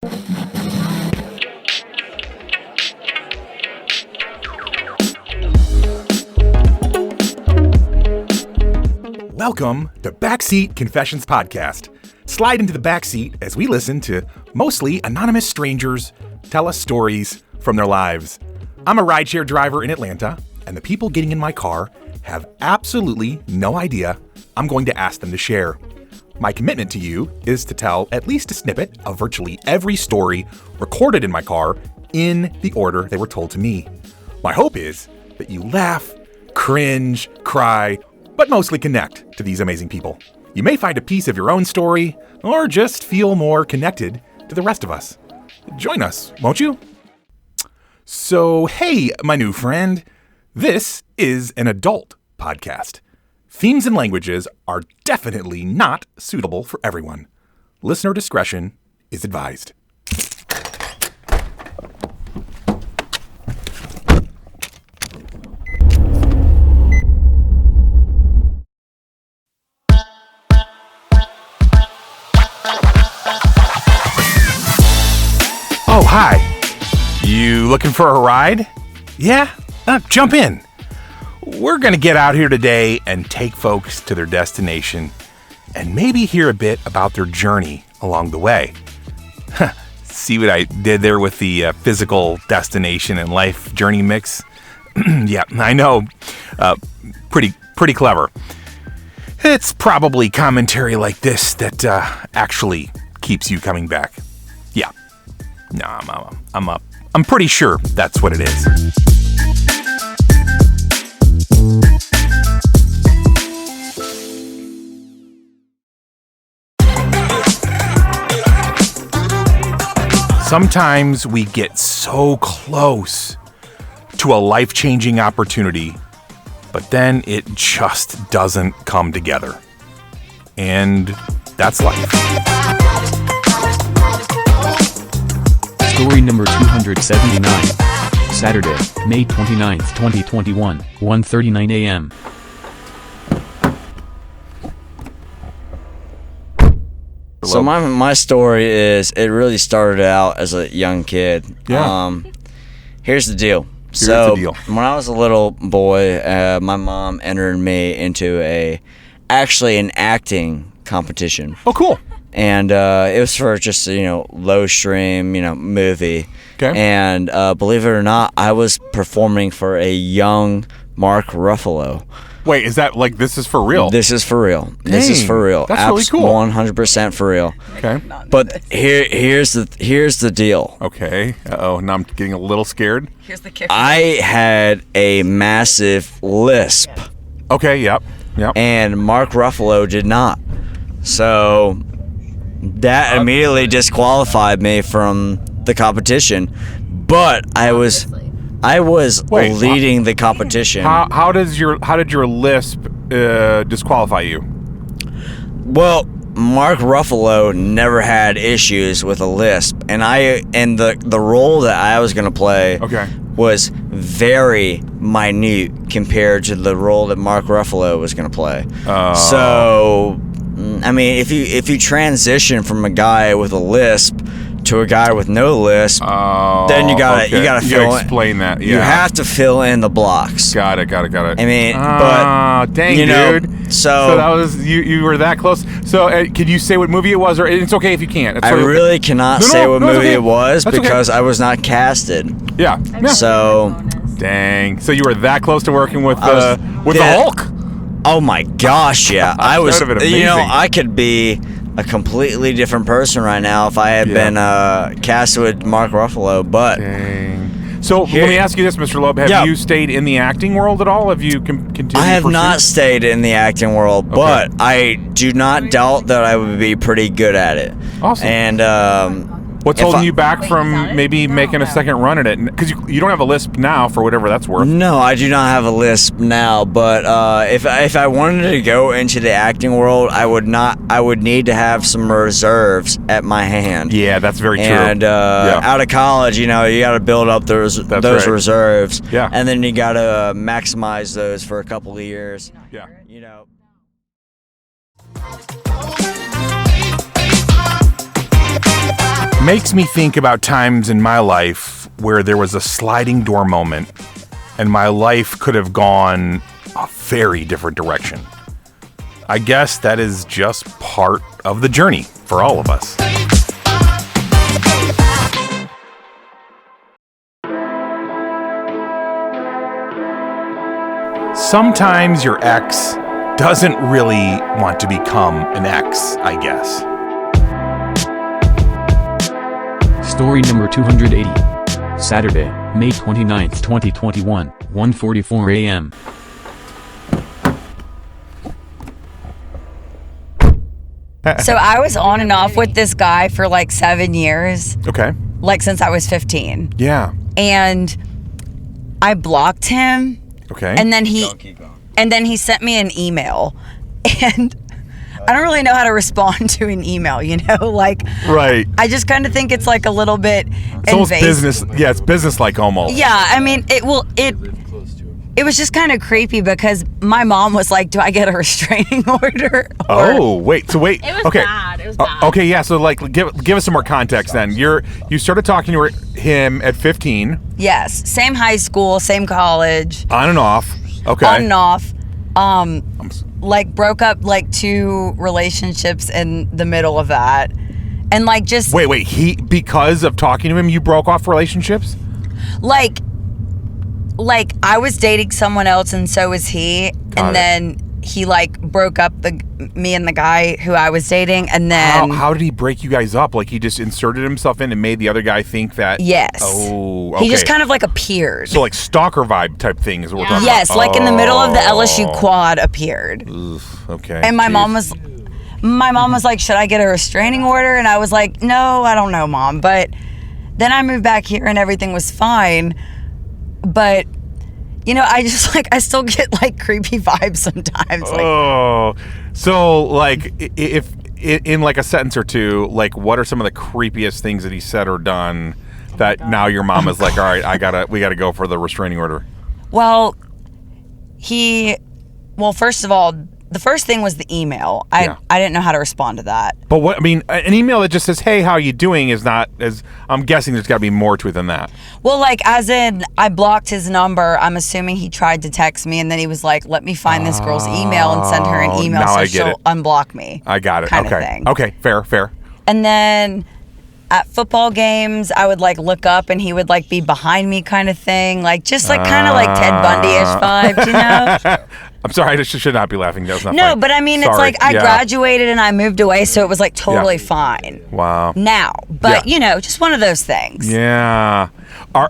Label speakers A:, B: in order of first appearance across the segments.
A: Welcome to Backseat Confessions Podcast. Slide into the backseat as we listen to mostly anonymous strangers tell us stories from their lives. I'm a rideshare driver in Atlanta, and the people getting in my car have absolutely no idea I'm going to ask them to share. My commitment to you is to tell at least a snippet of virtually every story recorded in my car in the order they were told to me. My hope is that you laugh, cringe, cry, but mostly connect to these amazing people. You may find a piece of your own story, or just feel more connected to the rest of us. Join us, won't you? So, hey, my new friend, this is an adult podcast. Themes and languages are definitely not suitable for everyone. Listener discretion is advised. Oh, hi. You looking for a ride? Yeah? Jump in. We're going to get out here today and take folks to their destination and maybe hear a bit about their journey along the way. See what I did there with the physical destination and life journey mix? Yeah, I know. Pretty clever. It's probably commentary like this that actually keeps you coming back. Yeah. No, I'm up. I'm pretty sure that's what it is. Sometimes we get so close to a life-changing opportunity, but then it just doesn't come together. And that's life.
B: Story number 279. Saturday, May 29th, 2021, 1:39 a.m.
C: So my story is, it really started out as a young kid.
A: Yeah.
C: Here's the deal. When I was a little boy, my mom entered me into actually an acting competition.
A: Oh, cool.
C: And it was for just low stream movie.
A: Okay.
C: And believe it or not, I was performing for a young Mark Ruffalo.
A: Wait, is that like, this is for real?
C: This is for real. This is for real.
A: That's really cool.
C: 100% for real.
A: Okay.
C: But here's the deal.
A: Okay. Uh-oh, now I'm getting a little scared.
D: Here's the kicker.
C: I had a massive lisp.
A: Okay, yep.
C: And Mark Ruffalo did not. So that immediately disqualified me from the competition. But I was leading the competition.
A: How did your lisp disqualify you?
C: Well, Mark Ruffalo never had issues with a lisp, and the role that I was going to play was very minute compared to the role that Mark Ruffalo was going to play. So, I mean, if you transition from a guy with a lisp to a guy with no lisp, then you gotta
A: explain that. Yeah.
C: You have to fill in the blocks.
A: Got it. I
C: mean,
A: but dang, dude.
C: So
A: that was you were that close. So can you say what movie it was, or it's okay if you can't?
C: I really cannot say what movie it was because I was not casted.
A: Yeah.
C: So
A: dang. So you were that close to working with the Hulk.
C: Oh my gosh, yeah. I was.
A: That would've been amazing.
C: I could be a completely different person right now if I had been cast with Mark Ruffalo, but
A: dang. So let me ask you this, Mr. Loeb. Have you stayed in the acting world at all? Have you continued?
C: I have not stayed in the acting world, but I do not doubt that I would be pretty good at it.
A: Awesome.
C: And
A: what's holding you back from maybe making a second run at it? Because you don't have a lisp now, for whatever that's worth.
C: No, I do not have a lisp now. But if I wanted to go into the acting world, I would need to have some reserves at my hand.
A: Yeah, that's very true.
C: And out of college, you got to build up those reserves.
A: Yeah.
C: And then you got to maximize those for a couple of years.
A: Yeah. Makes me think about times in my life where there was a sliding door moment and my life could have gone a very different direction. I guess that is just part of the journey for all of us. Sometimes your ex doesn't really want to become an ex, I guess.
B: Story number 280. Saturday, May 29th, 2021, 1:44 a.m.
D: So I was on and off with this guy for like 7 years.
A: Okay.
D: Like since I was 15.
A: Yeah.
D: And I blocked him.
A: Okay.
D: And then he sent me an email. And I don't really know how to respond to an email, you know? Like,
A: right.
D: I just kind of think it's like a little bit
A: it's almost business. Yeah, it's business-like almost.
D: Yeah, I mean, it was just kind of creepy because my mom was like, "Do I get a restraining order?"
A: Wait.
E: It was bad. It was bad.
A: Okay, yeah. So, like, give us some more context. Then you started talking to him at 15.
D: Yes, same high school, same college.
A: On and off. Okay.
D: On and off. Like broke up like 2 relationships in the middle of that, and like just
A: wait. Because of talking to him, you broke off relationships?
D: Like I was dating someone else and so was he.
A: Got it.
D: Then he like broke up me and the guy who I was dating, and then
A: how did he break you guys up? Like he just inserted himself in and made the other guy think that?
D: Yes.
A: Oh, okay.
D: He just kind of like appeared.
A: So like stalker vibe type thing is what we're talking
D: yes,
A: about.
D: like in the middle of the LSU quad appeared.
A: Oof, okay.
D: And my mom was like, "Should I get a restraining order?" And I was like, "No, I don't know, Mom." But then I moved back here and everything was fine. But you know, I just like, I still get like creepy vibes sometimes. Like,
A: oh, so like if in like a sentence or two, like what are some of the creepiest things that he said or done that now your mom is like, all right, we gotta go for the restraining order?
D: Well, first of all, the first thing was the email. I didn't know how to respond to that.
A: But what, I mean, an email that just says, "Hey, how you doing?" is not as, I'm guessing there's got to be more to it than that.
D: Well, like as in I blocked his number. I'm assuming he tried to text me and then he was like, "Let me find this girl's email and send her an email so she'll unblock me."
A: I got it.
D: Kind
A: okay.
D: of thing.
A: Okay, fair.
D: And then at football games, I would like look up and he would like be behind me kind of thing. Like just like kind of like Ted Bundy-ish vibes, you know?
A: I'm sorry, I should not be laughing. That was not
D: No,
A: funny.
D: but I mean,
A: Sorry.
D: it's like I graduated and I moved away, so it was like totally fine.
A: Wow.
D: Now, but you know, just one of those things.
A: Yeah.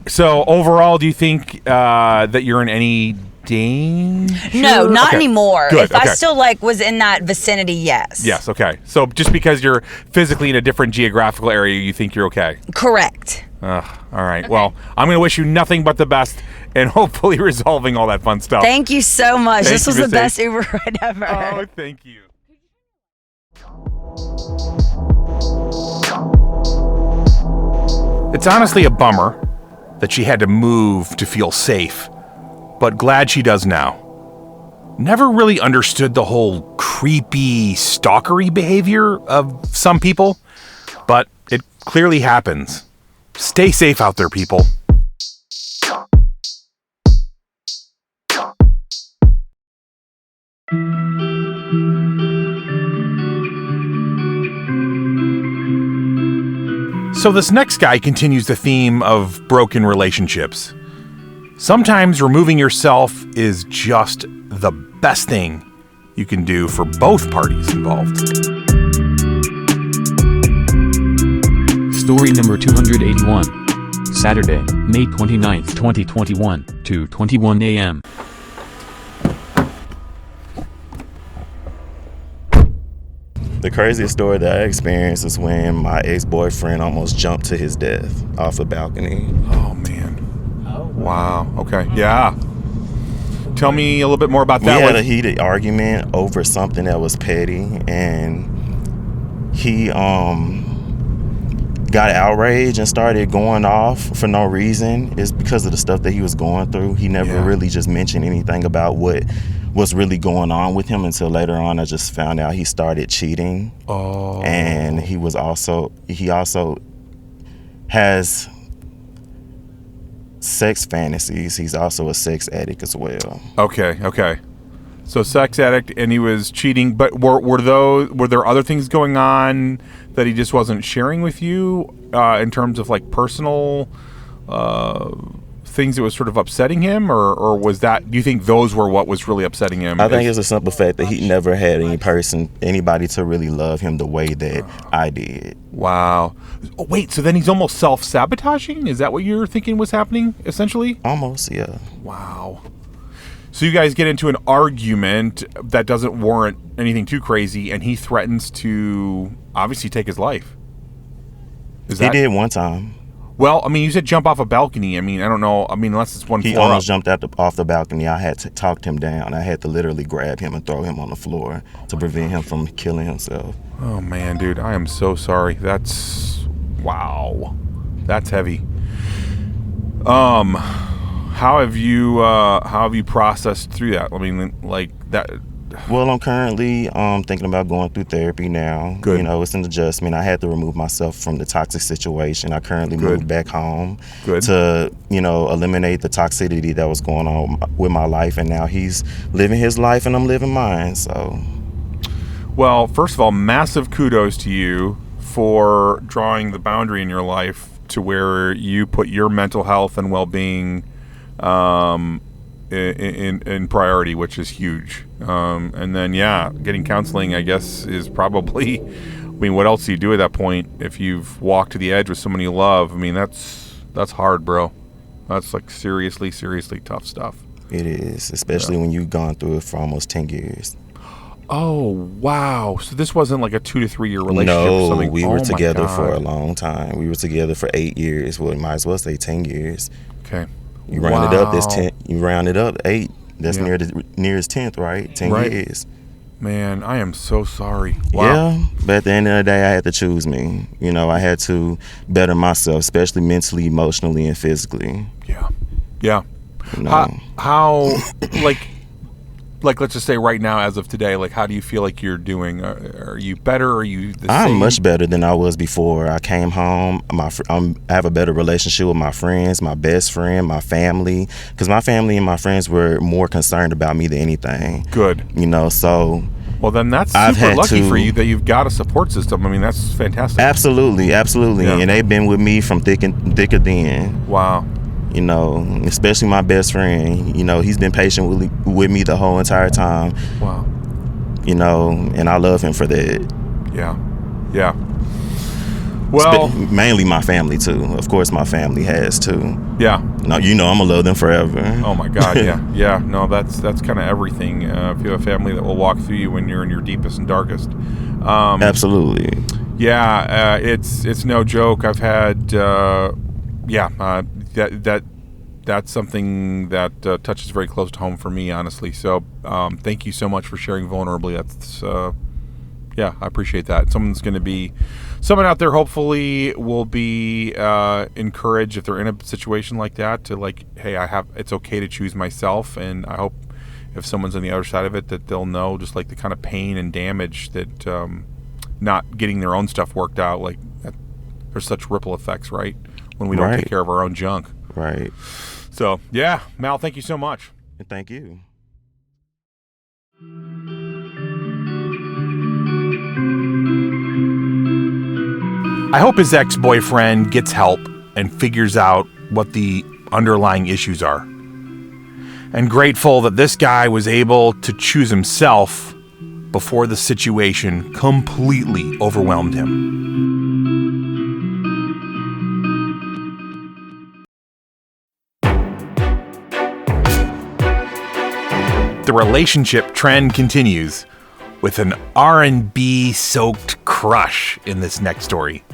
A: So overall, do you think that you're in any danger?
D: No, not anymore.
A: Good,
D: if I still like was in that vicinity, yes.
A: Yes, okay. So just because you're physically in a different geographical area, you think you're okay?
D: Correct.
A: All right. Okay. Well, I'm going to wish you nothing but the best and hopefully resolving all that fun stuff.
D: Thank you so much. This was the best Uber ride ever.
A: Oh, thank you. It's honestly a bummer that she had to move to feel safe, but glad she does now. Never really understood the whole creepy, stalkery behavior of some people, but it clearly happens. Stay safe out there, people. So this next guy continues the theme of broken relationships. Sometimes removing yourself is just the best thing you can do for both parties involved.
B: Story number 281. Saturday, May 29th, 2021, 2:21 a.m.
F: The craziest story that I experienced is when my ex-boyfriend almost jumped to his death off a balcony.
A: Oh, man. Wow. Okay. Yeah. Tell me a little bit more about that.
F: We had a heated argument over something that was petty, and he got outraged and started going off for no reason. It's because of the stuff that he was going through. He never really just mentioned anything about what was really going on with him until later on. I just found out he started cheating.
A: Oh.
F: And he also has sex fantasies. He's also a sex addict as well.
A: Okay. So sex addict, and he was cheating. But were there other things going on that he just wasn't sharing with you in terms of like personal things that was sort of upsetting him, or was that? Do you think those were what was really upsetting him?
F: I think it's a simple fact that he never had anybody to really love him the way that I did.
A: Wow. Oh, wait, so then he's almost self-sabotaging? Is that what you're thinking was happening, essentially?
F: Almost, yeah.
A: Wow. So you guys get into an argument that doesn't warrant anything too crazy, and he threatens to obviously take his life.
F: He did one time.
A: Well, I mean, you said jump off a balcony. I mean, I don't know. I mean, unless it's one floor
F: He almost
A: up.
F: jumped off the balcony. I had to talk him down. I had to literally grab him and throw him on the floor to prevent him from killing himself.
A: Oh, man, dude. I am so sorry. Wow. That's heavy. How have you processed through that? I mean, like that.
F: Well, I'm currently thinking about going through therapy now.
A: Good.
F: You know, it's an adjustment. I had to remove myself from the toxic situation. I currently moved back home to, eliminate the toxicity that was going on with my life. And now he's living his life and I'm living mine. So,
A: well, first of all, massive kudos to you for drawing the boundary in your life to where you put your mental health and well-being in priority, which is huge. And then, getting counseling, I guess, is probably, I mean, what else do you do at that point if you've walked to the edge with someone you love? I mean, that's hard, bro. That's like seriously tough stuff.
F: It is, especially when you've gone through it for almost 10 years.
A: Oh, wow. So this wasn't like a 2 to 3 year relationship or something?
F: No, we were together for a long time. We were together for 8 years. Well, you might as well say 10 years.
A: Okay.
F: You round it up, that's 10. You round it up, 8. That's nearest 10th, right? 10 years.
A: Man, I am so sorry. Wow.
F: Yeah, but at the end of the day, I had to choose me. You know, I had to better myself, especially mentally, emotionally, and physically.
A: Yeah.
F: You know?
A: How like let's just say right now, as of today, like how do you feel like you're doing? Are you better? Are you the same?
F: I'm much better than I was before. I came home. I have a better relationship with my friends, my best friend, my family, because my family and my friends were more concerned about me than anything.
A: Good.
F: You know, so.
A: Well, then that's super lucky for you that you've got a support system. I mean, that's fantastic.
F: Absolutely. Yeah. And they've been with me from thick and thin.
A: Wow.
F: You know, especially my best friend. You know, he's been patient with me the whole entire time.
A: Wow.
F: You know, and I love him for that.
A: Yeah. Well,
F: mainly my family too. Of course, my family has too.
A: Yeah.
F: No, I'm gonna love them forever.
A: Oh my God, yeah. No, that's kind of everything. If you have a family that will walk through you when you're in your deepest and darkest.
F: Absolutely.
A: Yeah, it's no joke. I've had that's something that touches very close to home for me, honestly. So thank you so much for sharing vulnerably. That's I appreciate that. Someone out there hopefully will be encouraged if they're in a situation like that to like, hey, it's okay to choose myself. And I hope if someone's on the other side of it that they'll know just like the kind of pain and damage that not getting their own stuff worked out, like there's such ripple effects, right? When we don't take care of our own junk.
F: Right.
A: So, yeah, Mal, thank you so much.
F: Thank you.
A: I hope his ex-boyfriend gets help and figures out what the underlying issues are. And grateful that this guy was able to choose himself before the situation completely overwhelmed him. The relationship trend continues with an R&B soaked crush in this next story.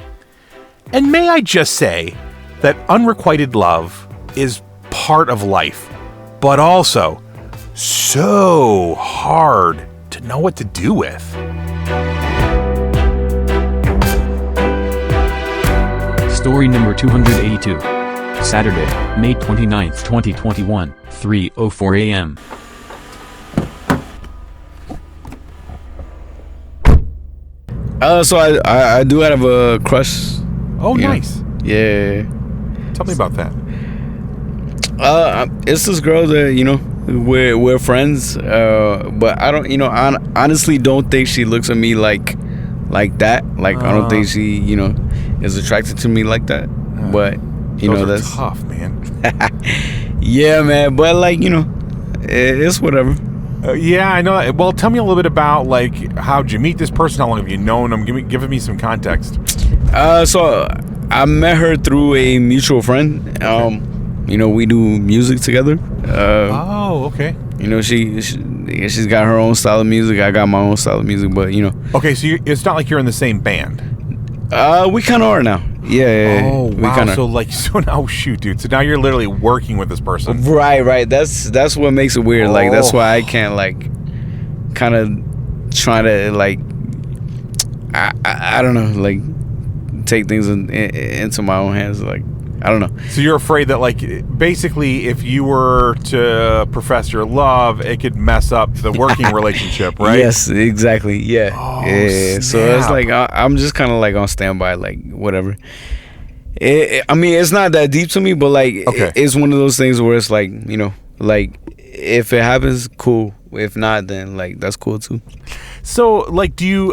A: And may I just say that unrequited love is part of life, but also so hard to know what to do with.
B: Story number 282. Saturday, May 29th, 2021, 3:04 a.m.
G: So I do have a crush.
A: Oh, nice.
G: Yeah.
A: Tell me about that.
G: It's this girl that, you know, we're friends, but I don't, you know, I honestly don't think she looks at me like that. Like, I don't think she, you know, is attracted to me like that. But, you know, that's
A: tough, man.
G: Yeah, man. But, like, you know, it's whatever.
A: Yeah, I know. Well, tell me a little bit about, like, how'd you meet this person? How long have you known them? Give me some context.
G: So I met her through a mutual friend. You know, we do music together.
A: Okay.
G: You know, she's got her own style of music. I got my own style of music, but, you know.
A: Okay, so it's not like you're in the same band.
G: We kind of are now. Yeah.
A: Oh, wow. So now, shoot, dude. So now you're literally working with this person.
G: Right. That's what makes it weird. Like, that's why I can't, like, kind of try to, like, I don't know, like, take things into my own hands. Like, I don't know.
A: So you're afraid that, like, basically, if you were to profess your love, it could mess up the working relationship, right?
G: Yes, exactly. Yeah.
A: Yeah.
G: So it's like I'm just kind of like on standby, like whatever. I mean, it's not that deep to me, but like it's one of those things where it's like, you know, like if it happens, cool. If not, then like that's cool too.
A: So, like, do you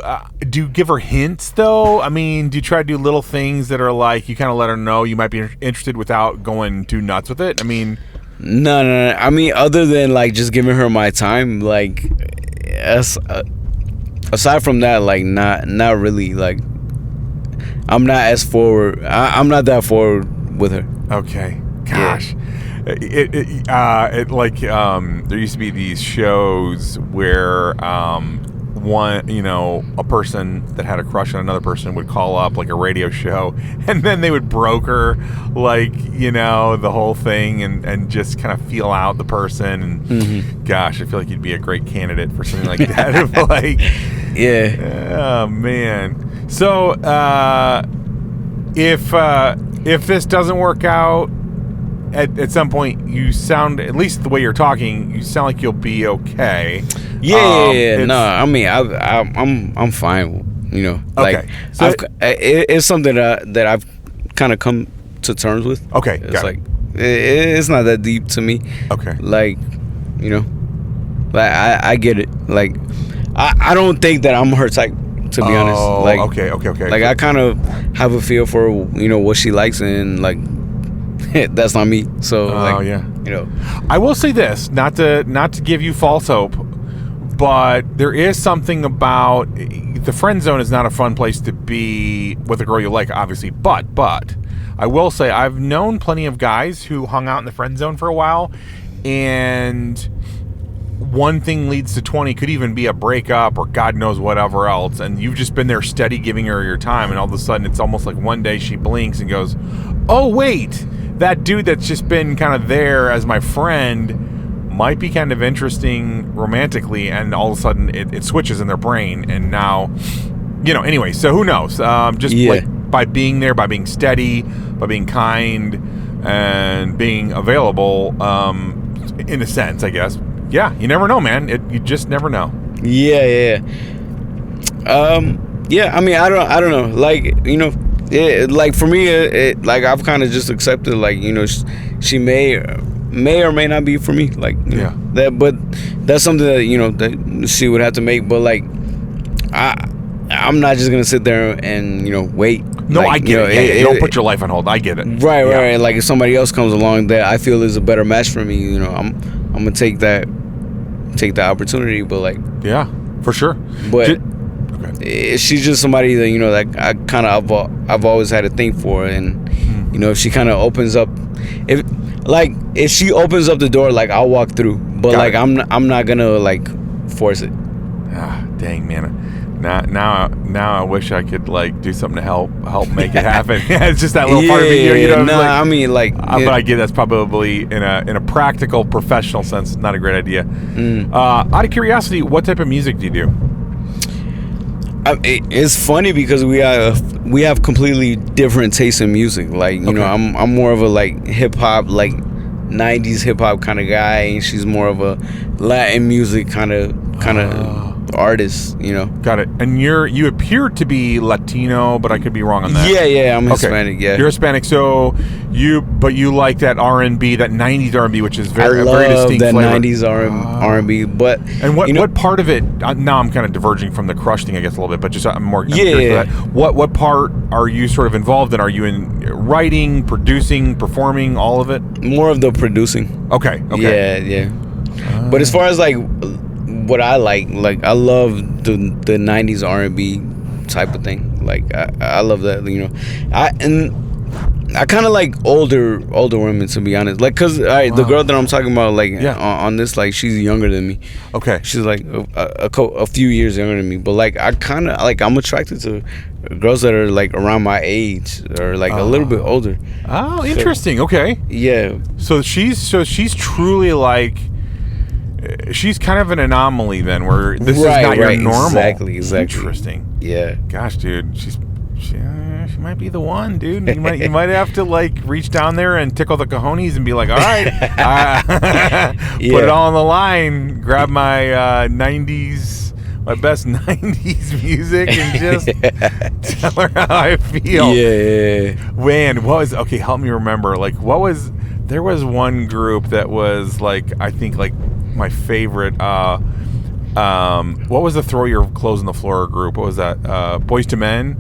A: give her hints though? I mean, do you try to do little things that are like you kind of let her know you might be interested without going too nuts with it? I mean,
G: no. I mean, other than like just giving her my time, like, aside from that, like not really. Like, I'm not as forward. I'm not that forward with her.
A: Okay. Gosh. Yeah. It like there used to be these shows where one, you know, a person that had a crush on another person would call up like a radio show, and then they would broker, like, you know, the whole thing and just kind of feel out the person. And gosh, I feel like you'd be a great candidate for something like that. Like,
G: yeah.
A: Oh man. So if this doesn't work out, at some point, you sound, at least the way you're talking, you sound like you'll be okay.
G: Yeah. No, I mean, I'm fine. You know, like,
A: okay. So
G: it's something that I've kind of come to terms with.
A: Okay,
G: it's like it's not that deep to me.
A: Okay,
G: like, you know, like I get it. Like, I don't think that I'm her type, to be honest. Like,
A: okay.
G: Like, I kind of have a feel for, you know, what she likes, and like. That's not me. So like,
A: yeah,
G: you know,
A: I will say this, not to give you false hope, but there is something about the friend zone is not a fun place to be with a girl you like, obviously, but I will say I've known plenty of guys who hung out in the friend zone for a while, and one thing leads to 20, could even be a breakup or God knows whatever else, and you've just been there steady giving her your time, and all of a sudden it's almost like one day she blinks and goes, oh wait, that dude that's just been kind of there as my friend might be kind of interesting romantically, and all of a sudden it switches in their brain, and now, you know, anyway, so who knows? Like, by being there, by being steady, by being kind, and being available, in a sense, I guess. Yeah, you never know, man. You just never know. Yeah.
G: I mean, I don't know. Like, you know, like for me, like I've kind of just accepted, like, you know, she may or may not be for me. Like, you know, that, but that's something that, you know, that she would have to make. But like, I'm not just gonna sit there and, you know, wait.
A: No,
G: like,
A: I get it. You don't put your life on hold. I get it.
G: Right. Like, if somebody else comes along that I feel is a better match for me, you know, I'm gonna take that opportunity. But like,
A: yeah, for sure.
G: But she's just somebody that, you know, that I kind of I've always had a thing for, and you know, if she kind of opens up, if she opens up the door, like, I'll walk through, but like I'm not gonna like force it.
A: Dang, man. Now I wish I could like do something to help make it happen. It's just that little part of me, you know.
G: No, like, I mean, like,
A: but I get that's probably in a practical, professional sense not a great idea. Out of curiosity, what type of music do you do?
G: It's funny because we have completely different tastes in music. Like, you know, I'm more of a like hip hop, like 90s hip hop kind of guy, and she's more of a Latin music kind of artists, you know.
A: Got it. And you appear to be Latino, but I could be wrong on that.
G: Yeah, I'm Hispanic. Yeah,
A: you're Hispanic. So you like that R&B, that '90s R&B, which is very distinct
G: that
A: flavor.
G: '90s R&B. But
A: and what part of it? Now I'm kind of diverging from the Crush thing, I guess, a little bit. But just I'm curious for that. What part are you sort of involved in? Are you in writing, producing, performing, all of it?
G: More of the producing.
A: Okay.
G: Yeah. But as far as like what I like I love the '90s R&B type of thing. Like I love that, you know. I kind of like older women, to be honest. Like, cause the girl that I'm talking about, like on this, like she's younger than me.
A: Okay.
G: She's like a few years younger than me. But like I kind of like I'm attracted to girls that are like around my age or like a little bit older.
A: Oh, interesting. Okay.
G: Yeah.
A: So she's truly like. She's kind of an anomaly then, where this is not your normal.
G: Exactly.
A: Interesting.
G: Yeah.
A: Gosh, dude, she might be the one, dude. You might have to like reach down there and tickle the cojones and be like, all right, put it all on the line. Grab my '90s, my best '90s music, and just tell her how I feel.
G: Yeah.
A: Man, help me remember. Like, there was one group that was like, I think like my favorite. What was the throw your clothes on the floor group? What was that? Boyz II Men.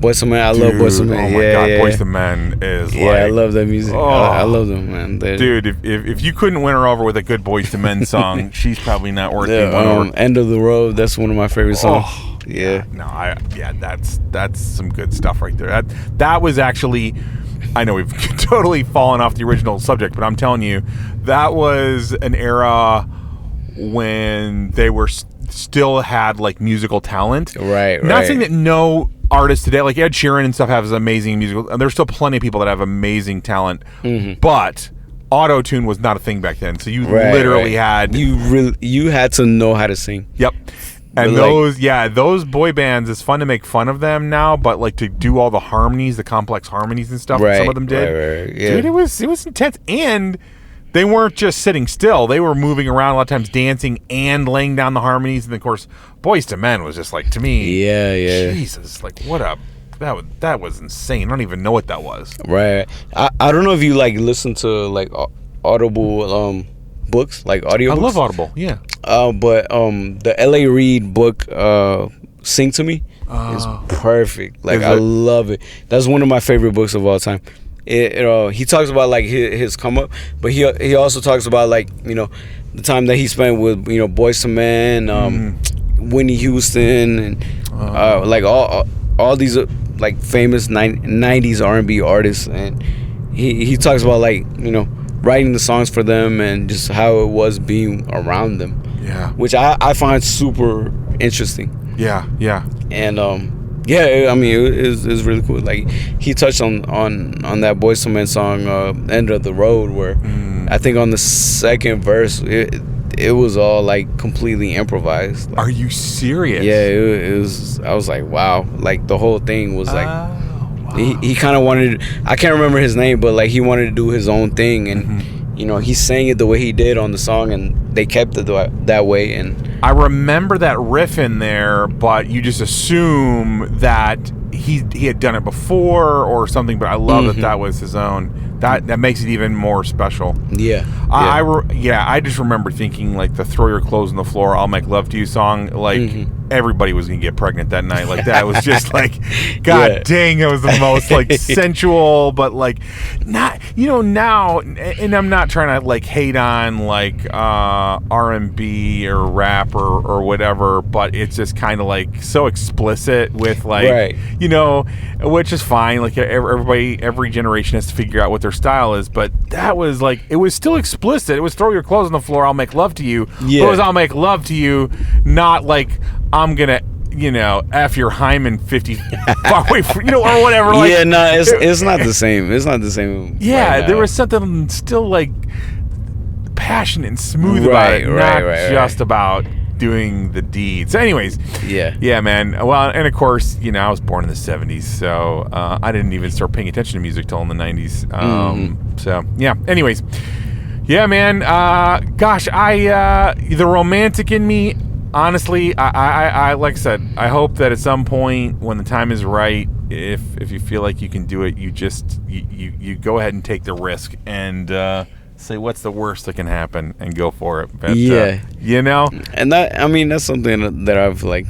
G: Boyz II Men, I love Boyz II Men.
A: Oh my God, Boyz II Men is like...
G: I love that music. I love them, man.
A: Dude, if you couldn't win her over with a good Boyz II Men song, she's probably not worth being won over.
G: End of the Road, that's one of my favorite songs.
A: Yeah. That's some good stuff right there. That was actually... I know we've totally fallen off the original subject, but I'm telling you, that was an era when they were still had like musical talent.
G: Right.
A: Not saying that no artists today, like Ed Sheeran and stuff, has amazing musical. And there's still plenty of people that have amazing talent, but auto-tune was not a thing back then. So you literally had
G: you had to know how to sing.
A: Yep. And those boy bands, it's fun to make fun of them now, but like to do all the harmonies, the complex harmonies and stuff that some of them did.
G: Yeah.
A: Dude, it was intense. And they weren't just sitting still. They were moving around a lot of times, dancing and laying down the harmonies. And of course, Boyz II Men was just like, to me, Jesus, like that was insane. I don't even know what that was.
G: Right. I don't know if you like listen to like Audible books, like audio books.
A: I love Audible, yeah.
G: But the L.A. Reid book, Sing to Me, is perfect. Like, I love it. That's one of my favorite books of all time. He talks about like his come up, but he also talks about like, you know, the time that he spent with, you know, Boyz II Men, Whitney Houston, and like all these like famous 90s R&B artists, and he talks about like, you know, writing the songs for them and just how it was being around them.
A: Yeah.
G: Which I find super interesting.
A: Yeah.
G: And I mean, it was really cool. Like, he touched on that Boyz II Men song, End of the Road, where I think on the second verse, it was all like completely improvised. Like,
A: are you serious?
G: Yeah, it was. I was like, wow. Like, the whole thing was like, wow. He kind of wanted, I can't remember his name, but like he wanted to do his own thing, and you know, he sang it the way he did on the song, and they kept it that way. And
A: I remember that riff in there, but you just assume that he had done it before or something. But I love that was his own. That makes it even more special.
G: Yeah.
A: I just remember thinking like the "Throw Your Clothes on the Floor, I'll Make Love to You" song. Like everybody was gonna get pregnant that night. Like that was just like, God dang, it was the most like sensual, but like not, you know, now. And I'm not trying to like hate on like R&B or rap or whatever, but it's just kind of like so explicit with like, you know, which is fine. Like every generation has to figure out what their style is, but that was like, it was still explicit. It was "Throw your clothes on the floor, I'll make love to you."
G: Yeah.
A: But it was "I'll make love to you," not like I'm gonna, you know, F your hymen 50 far away from, you know, or whatever. Like,
G: yeah, no, it's not the same. It's not the same.
A: Yeah, there was something still like passionate and smooth about it, not just about doing the deeds. So anyways, yeah, man. Well, and of course, you know, I was born in the 70s, so I didn't even start paying attention to music till in the 90s. So yeah. Anyways, yeah, man. Gosh, the romantic in me honestly, I like I said, I hope that at some point when the time is right, if you feel like you can do it, you just you go ahead and take the risk and say what's the worst that can happen and go for it. But, you know,
G: and that's something that I've like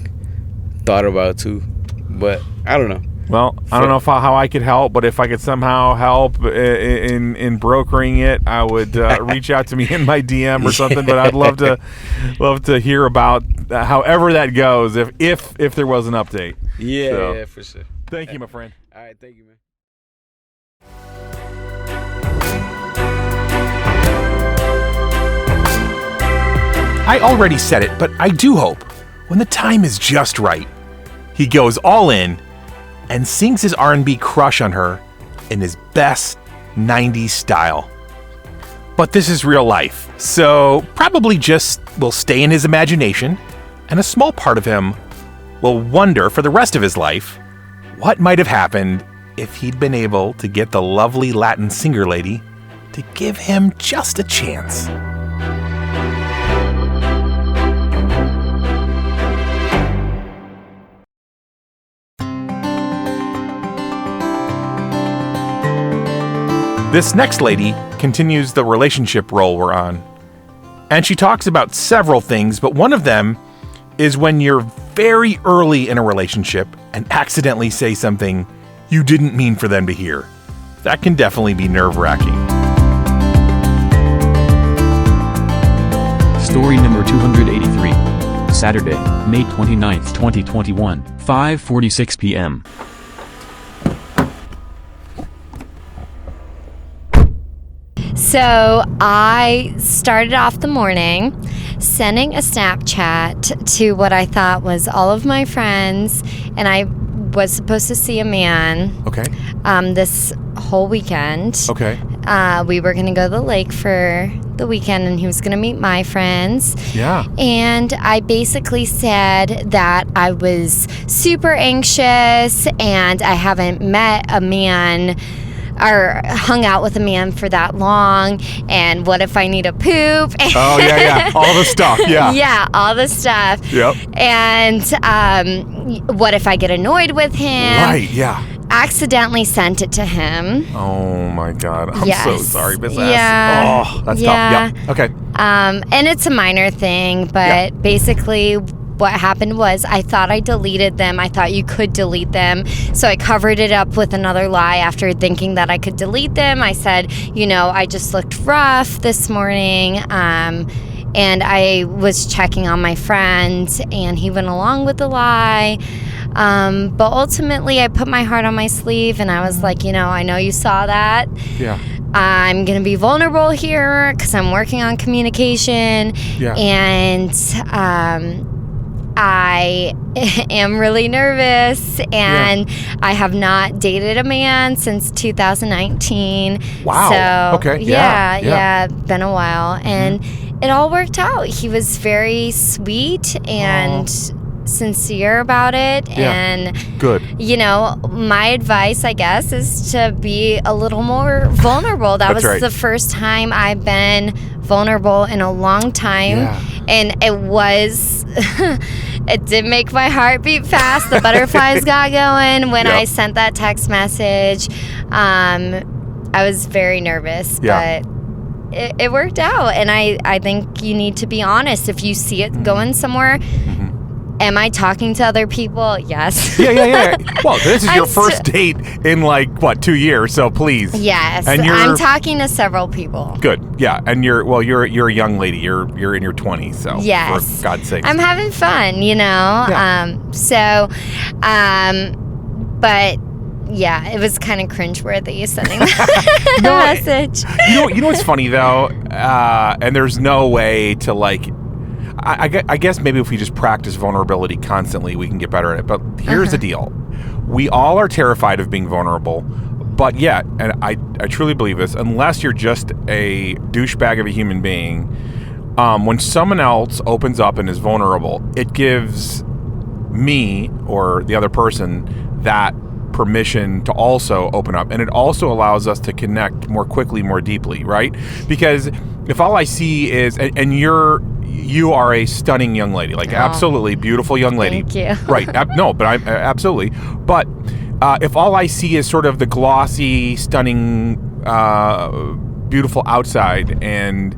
G: thought about too, but I don't know.
A: Well, I don't know how I could help, but if I could somehow help in brokering it, I would reach out to me in my DM or something. But I'd love to hear about however that goes if there was an update.
G: Yeah, for sure.
A: Thank you, my friend.
G: All right, thank you, man.
A: I already said it, but I do hope when the time is just right, he goes all in and sings his R&B crush on her in his best 90s style. But this is real life, so probably just will stay in his imagination, and a small part of him will wonder for the rest of his life what might have happened if he'd been able to get the lovely Latin singer lady to give him just a chance. This next lady continues the relationship role we're on. And she talks about several things, but one of them is when you're very early in a relationship and accidentally say something you didn't mean for them to hear. That can definitely be nerve-wracking.
B: Story number 283. Saturday, May 29th, 2021, 5:46 p.m.
E: So I started off the morning sending a Snapchat to what I thought was all of my friends, and I was supposed to see a man.
A: Okay.
E: This whole weekend.
A: Okay.
E: We were going to go to the lake for the weekend, and he was going to meet my friends.
A: Yeah.
E: And I basically said that I was super anxious and I haven't met a man or hung out with a man for that long, and what if I need a poop?
A: Oh, yeah. All the stuff, yeah.
E: Yeah, all the stuff.
A: Yep.
E: And what if I get annoyed with him?
A: Right, yeah.
E: Accidentally sent it to him.
A: Oh, my God. I'm
E: Yes.
A: so sorry, Miss S.
E: Yeah.
A: Oh, that's
E: Yeah.
A: tough. Yeah, okay.
E: And it's a minor thing, but basically what happened was I thought I deleted them. I thought you could delete them. So I covered it up with another lie after thinking that I could delete them. I said, I just looked rough this morning. And I was checking on my friend, and he went along with the lie. But ultimately, I put my heart on my sleeve, and I was like, I know you saw that.
A: Yeah.
E: I'm going to be vulnerable here because I'm working on communication.
A: Yeah.
E: And I am really nervous, and I have not dated a man since 2019.
A: Wow.
E: So,
A: Okay.
E: Yeah, been a while. And it all worked out. He was very sweet and sincere about it.
A: Yeah.
E: And,
A: Good.
E: my advice, I guess, is to be a little more vulnerable. That
A: That's
E: was
A: right.
E: the first time I've been vulnerable in a long time.
A: Yeah.
E: And it was, it did make my heart beat fast. The butterflies got going when I sent that text message. I was very nervous, but it worked out. And I think you need to be honest. If you see it going somewhere, am I talking to other people? Yes.
A: Yeah. Well, this is your first date in 2 years, so please.
E: Yes.
A: And
E: I'm talking to several people.
A: Good. Yeah, and you're a young lady. You're in your 20s, so
E: Yes.
A: for God's sake.
E: I'm having fun,
A: Yeah.
E: But yeah, it was kind of cringeworthy sending that message.
A: You know what's funny though, and there's no way to I guess maybe if we just practice vulnerability constantly, we can get better at it. But here's the deal. We all are terrified of being vulnerable, but yet, and I truly believe this, unless you're just a douchebag of a human being, when someone else opens up and is vulnerable, it gives me or the other person that permission to also open up, and it also allows us to connect more quickly, more deeply, right? Because if all I see is, and you are a stunning young lady, like absolutely beautiful young lady.
E: Thank you.
A: Right. No, but I'm absolutely. But if all I see is sort of the glossy, stunning, beautiful outside, and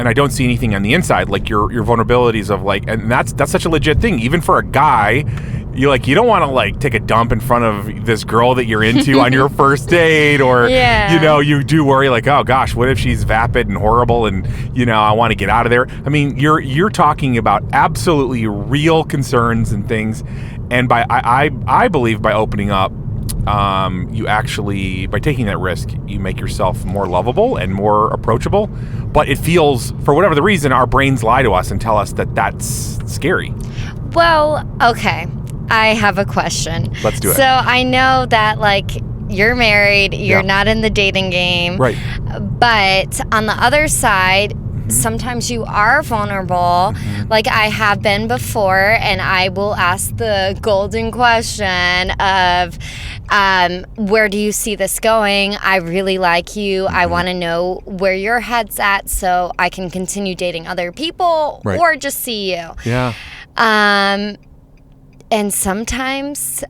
A: I don't see anything on the inside, like your vulnerabilities of like, and that's such a legit thing, even for a guy. You don't want to like take a dump in front of this girl that you're into on your first date, or you do worry like, oh gosh, what if she's vapid and horrible, and I want to get out of there. I mean, you're talking about absolutely real concerns and things, and I believe by opening up, you actually, by taking that risk, you make yourself more lovable and more approachable. But it feels, for whatever the reason, our brains lie to us and tell us that that's scary.
E: Well, okay. I have a question.
A: Let's do it.
E: So I know that, like, you're married, you're not in the dating game.
A: Right.
E: But on the other side, sometimes you are vulnerable, like I have been before, and I will ask the golden question of, where do you see this going? I really like you. I want to know where your head's at so I can continue dating other people or just see you.
A: Yeah.
E: And sometimes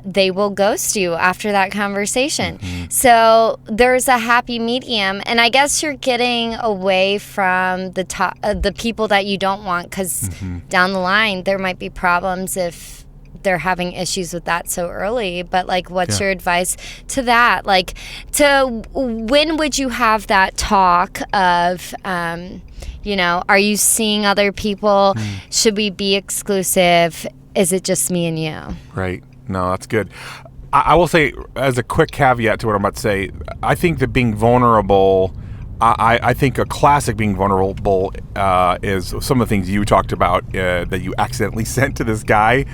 E: they will ghost you after that conversation. So there's a happy medium. And I guess you're getting away from the people that you don't want, because down the line there might be problems if they're having issues with that so early. But like, what's your advice to that? Like, when would you have that talk of, are you seeing other people? Should we be exclusive? Is it just me and you?
A: Right. No, that's good. I will say, as a quick caveat to what I'm about to say, I think that being vulnerable, I think a classic being vulnerable is some of the things you talked about that you accidentally sent to this guy.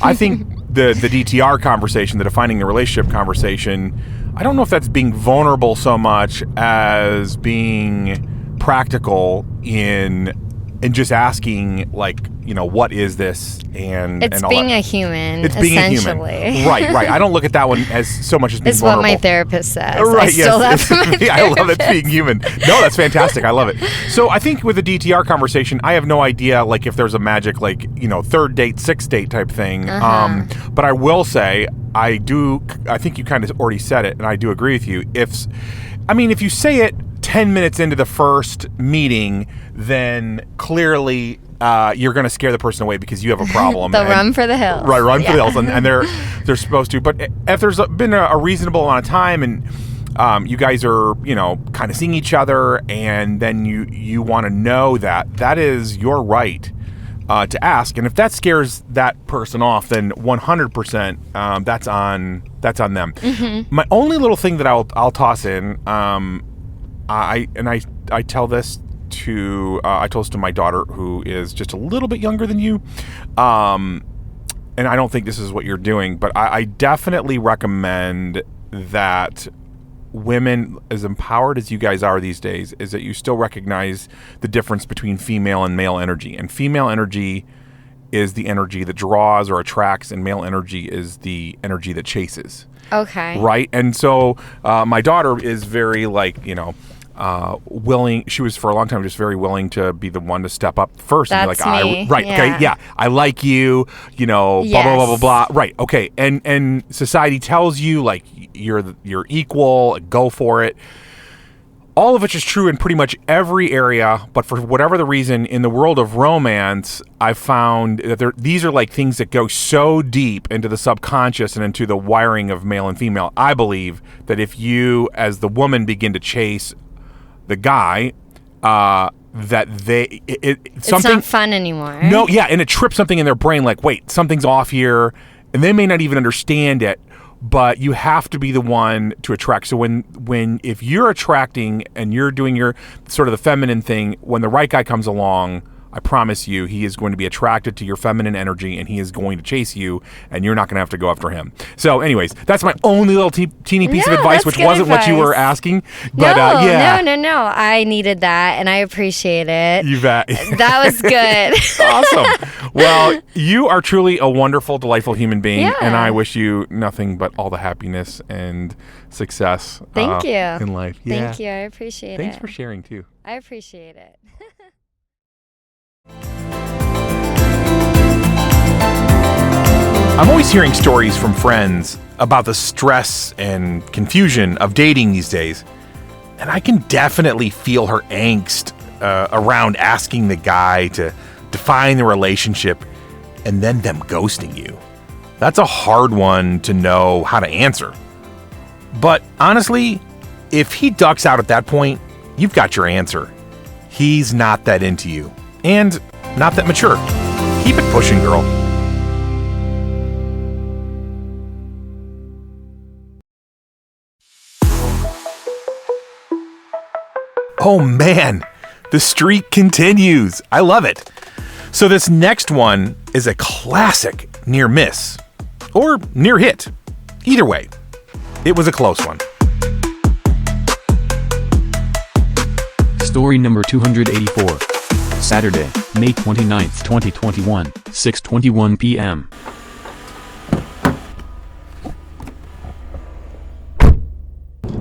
A: I think the DTR conversation, the defining the relationship conversation, I don't know if that's being vulnerable so much as being practical in just asking, like, what is this? And
E: it's
A: all
E: being
A: that.
E: a human.
A: It's being a human. Right. I don't look at that one as so much as being vulnerable.
E: It's what my therapist says.
A: Right,
E: I stole that from my therapist.
A: I love it, being human. No, that's fantastic. I love it. So I think with the DTR conversation, I have no idea, like, if there's a magic, like, third date, sixth date type thing. But I will say, I think you kind of already said it, and I do agree with you. If you say it 10 minutes into the first meeting, then clearly you're going to scare the person away because you have a problem.
E: They'll run for the hills.
A: Right, run for the hills, and they're supposed to. But if there's been a reasonable amount of time, and you guys are, kind of seeing each other, and then you want to know that is your right to ask. And if that scares that person off, then 100% that's on them. My only little thing that I'll toss in, I tell this to I told this to my daughter, who is just a little bit younger than you, and I don't think this is what you're doing, but I definitely recommend that women, as empowered as you guys are these days, is that you still recognize the difference between female and male energy. And female energy is the energy that draws or attracts, and male energy is the energy that chases.
E: Okay.
A: Right? And so my daughter is very, like, willing. She was for a long time just very willing to be the one to step up first.
E: That's
A: and be like,
E: me.
A: Okay, I like you, blah, blah, blah, blah, blah. Right, okay. And society tells you, like, you're equal, go for it. All of which is true in pretty much every area, but for whatever the reason, in the world of romance, I've found that these are like things that go so deep into the subconscious and into the wiring of male and female. I believe that if you, as the woman, begin to chase the guy,
E: it's not fun anymore.
A: No, yeah, and it trips something in their brain, like, wait, something's off here, and they may not even understand it, but you have to be the one to attract. So if you're attracting and you're doing your sort of the feminine thing, when the right guy comes along, I promise you, he is going to be attracted to your feminine energy, and he is going to chase you, and you're not going to have to go after him. So anyways, that's my only little teeny piece of advice, which wasn't what you were asking. But
E: No. I needed that, and I appreciate it.
A: You bet.
E: That was good.
A: Awesome. Well, you are truly a wonderful, delightful human being, and I wish you nothing but all the happiness and success
E: Thank you.
A: in life.
E: Thank you. I appreciate it.
A: Thanks for sharing, too.
E: I appreciate it.
A: I'm always hearing stories from friends about the stress and confusion of dating these days. And I can definitely feel her angst around asking the guy to define the relationship and then them ghosting you. That's a hard one to know how to answer. But honestly, if he ducks out at that point, you've got your answer. He's not that into you and not that mature. Keep it pushing, girl. Oh man, the streak continues. I love it. So this next one is a classic near miss or near hit. Either way, it was a close one.
B: Story number 284. Saturday, May 29th, 2021, 6:21 p.m.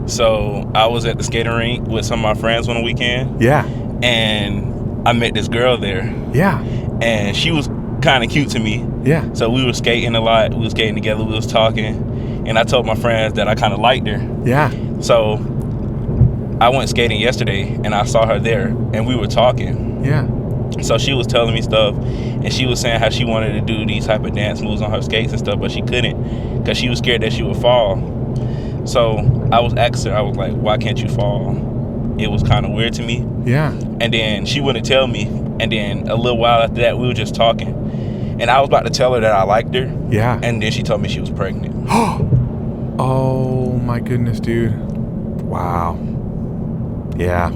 H: So I was at the skating rink with some of my friends on the weekend.
A: Yeah.
H: And I met this girl there.
A: Yeah.
H: And she was kind of cute to me.
A: Yeah.
H: So we were skating a lot. We were skating together. We was talking. And I told my friends that I kind of liked her.
A: Yeah.
H: So I went skating yesterday and I saw her there and we were talking.
A: Yeah.
H: So she was telling me stuff and she was saying how she wanted to do these type of dance moves on her skates and stuff, but she couldn't because she was scared that she would fall. So I was asking her, I was like, why can't you fall? It was kind of weird to me.
A: Yeah.
H: And then she wouldn't tell me. And then a little while after that, we were just talking. And I was about to tell her that I liked her.
A: Yeah.
H: And then she told me she was pregnant.
A: Oh my goodness, dude. Wow. Yeah.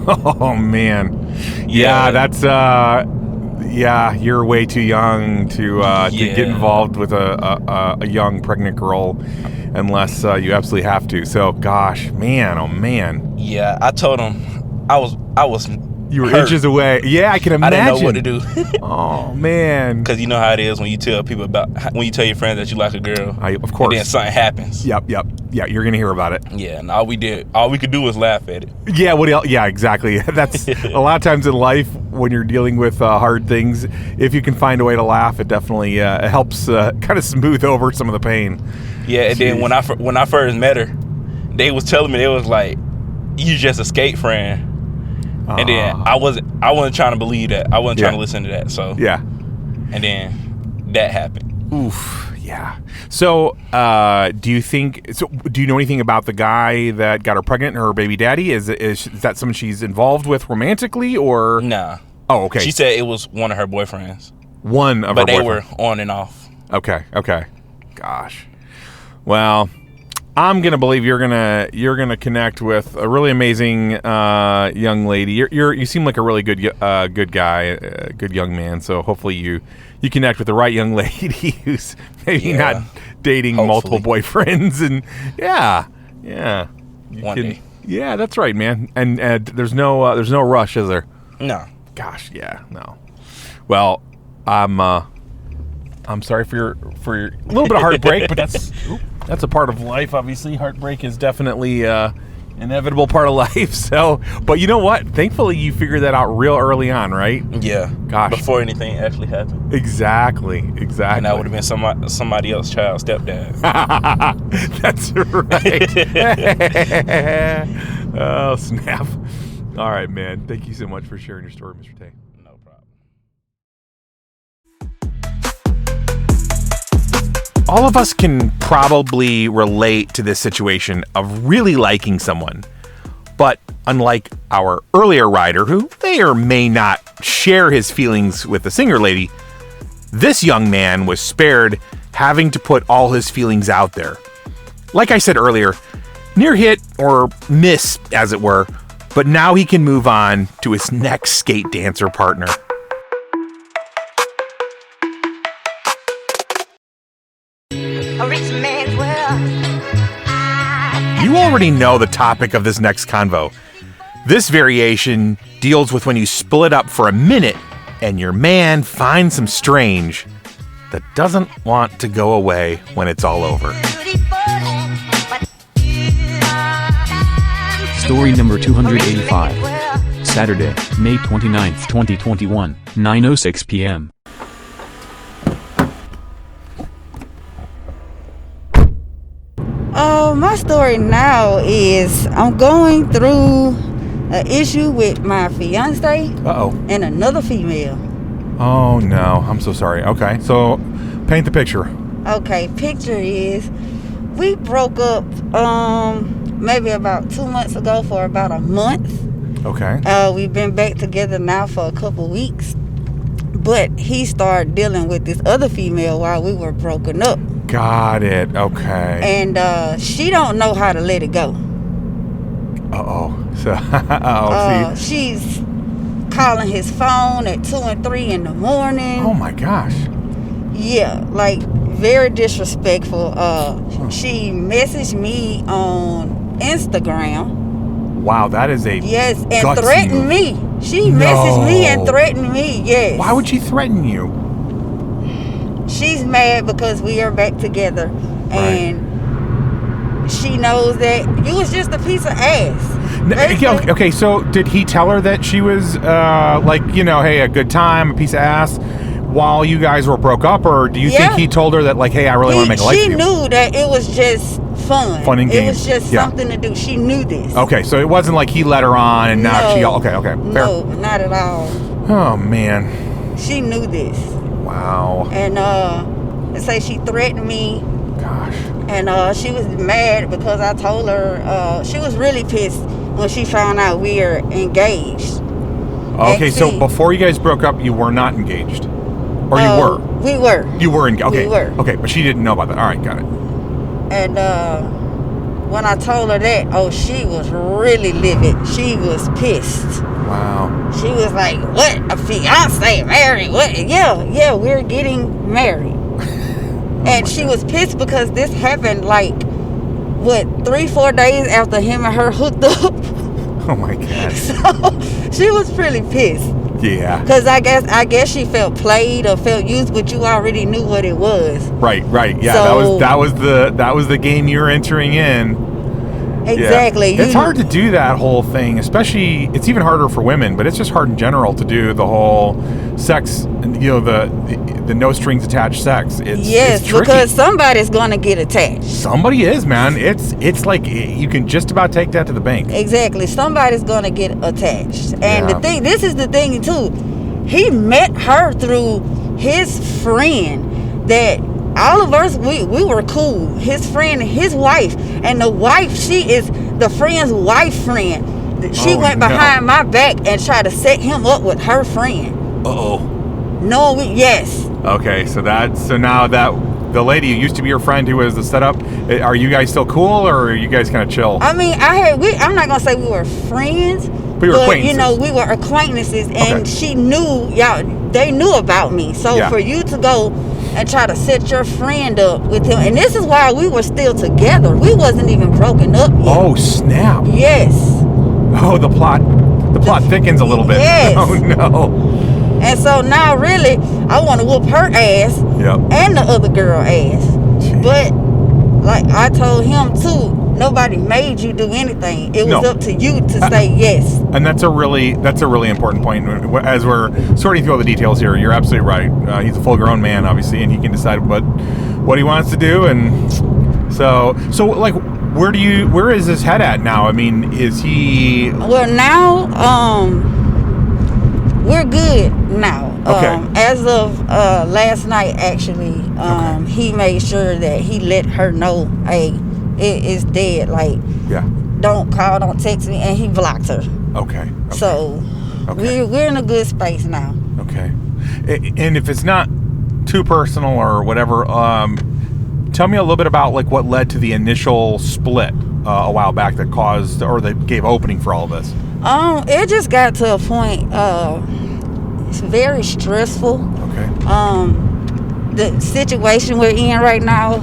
A: Oh man. Yeah, that's yeah, you're way too young to get involved with a young pregnant girl unless you absolutely have to. So gosh, man, oh man.
H: Yeah, I told him I was
A: you were
H: hurt.
A: inches away. Yeah, I can imagine.
H: I didn't know what to do.
A: Oh man.
H: Because you know how it is when you tell people when you tell your friends that you like a girl.
A: Of course.
H: And then something happens.
A: Yep. Yeah, you're gonna hear about it.
H: Yeah, and all we could do was laugh at it.
A: Yeah, what else? Yeah, exactly. That's a lot of times in life when you're dealing with hard things. If you can find a way to laugh, it definitely it helps kind of smooth over some of the pain.
H: Yeah, and then when I first met her, they was telling me, they was like, "You just a skate friend," and then I wasn't trying to believe that. I wasn't trying to listen to that. So
A: yeah,
H: and then that happened.
A: Oof. Yeah. So, do you know anything about the guy that got her pregnant, her baby daddy? Is that someone she's involved with romantically, or?
H: Nah.
A: Oh, okay.
H: She said it was one of her boyfriends.
A: But
H: they were on and off.
A: Okay. Gosh. Well, I'm gonna believe you're gonna connect with a really amazing young lady. You seem like a really good guy, good young man. So hopefully you connect with the right young lady who's maybe not dating multiple boyfriends. And yeah.
H: One day.
A: Yeah, that's right, man. And there's no rush, is there?
H: No.
A: Gosh, yeah, no. Well, I'm sorry for your little bit of heartbreak, but that's a part of life. Obviously, heartbreak is definitely inevitable part of life. So, but you know what? Thankfully, you figured that out real early on, right?
H: Yeah.
A: Gosh.
H: Before anything actually happened.
A: Exactly.
H: And I would have been somebody else's child, stepdad.
A: That's right. Oh, snap. All right, man. Thank you so much for sharing your story, Mr. Tay.
H: No problem.
A: All of us can probably relate to this situation of really liking someone. But unlike our earlier rider, who may or may not share his feelings with the singer lady, this young man was spared having to put all his feelings out there. Like I said earlier, near hit or miss, as it were, but now he can move on to his next skate dancer partner.
I: A rich man's world.
A: You already know the topic of this next convo. This variation deals with when you split up for a minute and your man finds some strange that doesn't want to go away when it's all over.
B: Story number 285. Saturday, May 29th, 2021, 9:06 p.m.
J: story now is I'm going through an issue with my fiance and another female.
A: Oh no, I'm so sorry. Okay, so paint the picture.
J: Okay, picture is we broke up maybe about 2 months ago for about a month.
A: Okay.
J: We've been back together now for a couple weeks, but he started dealing with this other female while we were broken up.
A: Got it. Okay.
J: And she don't know how to let it go.
A: So
J: she's calling his phone at 2 and 3 in the morning.
A: Oh my gosh.
J: Yeah, like very disrespectful. She messaged me on Instagram.
A: Wow, that is a
J: yes, and threatened me. She messaged me and threatened me. Yes.
A: Why would she threaten you?
J: She's mad because we are back together, and she knows that you was just a piece of ass.
A: Okay, so did he tell her that she was hey, a good time, a piece of ass, while you guys were broke up, or do you think he told her that hey, I really want to make a life of you?
J: She knew that it was just fun
A: and games.
J: It was just something to do. She knew this.
A: Okay, so it wasn't like he let her on and now she fair.
J: No, not at all.
A: Oh man.
J: She knew this.
A: Wow.
J: And they say she threatened me.
A: Gosh.
J: And she was mad because I told her she was really pissed when she found out we are engaged.
A: Okay, so before you guys broke up, you were not engaged? Or you were?
J: We were.
A: You were engaged? Okay.
J: We were.
A: Okay, but she didn't know about that. All right, got it.
J: And when I told her that, she was really livid. She was pissed.
A: Wow.
J: She was like, what? A fiance married? What? Yeah, we're getting married. And she was pissed because this happened 3-4 days after him and her hooked up.
A: Oh my God.
J: So she was pretty pissed.
A: Yeah.
J: Because I guess she felt played or felt used, but you already knew what it was.
A: Right. Yeah,
J: so,
A: that was the game you were entering in.
J: Exactly.
A: Yeah. It's hard to do that whole thing, especially it's even harder for women, but it's just hard in general to do the whole sex, the no strings attached sex. It's tricky.
J: Because somebody's gonna get attached.
A: Somebody is, man. It's like you can just about take that to the bank.
J: Exactly. Somebody's gonna get attached. And this is the thing too. He met her through his friend that all of us, we were cool. His friend, his wife, and the wife, she is the friend's wife friend. She went behind my back and tried to set him up with her friend. No, yes.
A: Okay, so now that the lady who used to be your friend who was the setup, are you guys still cool or are you guys kind of chill?
J: I mean, I'm not gonna say we were friends,
A: but acquaintances.
J: We were acquaintances, and she knew, they knew about me. So for you to go and try to set your friend up with him, and this is why we were still together. We wasn't even broken up yet.
A: Oh snap!
J: Yes.
A: Oh, the plot thickens a little bit.
J: Yes.
A: Oh no.
J: And so now, really, I want to whoop her ass and the other girl ass. Jeez. But like I told him too, nobody made you do anything. It was up to you to say yes.
A: And that's a really important point. As we're sorting through all the details here, you're absolutely right. He's a full-grown man, obviously, and he can decide what he wants to do. And so like, where is his head at now? I mean, is he?
J: Well, now, we're good now.
A: Okay.
J: As of last night, actually, he made sure that he let her know, hey, it is dead. Like, don't call, don't text me, and he blocked her.
A: Okay.
J: So we're in a good space now.
A: Okay. And if it's not too personal or whatever, tell me a little bit about what led to the initial split a while back that caused or that gave opening for all of this.
J: It just got to a point. It's very stressful.
A: Okay.
J: The situation we're in right now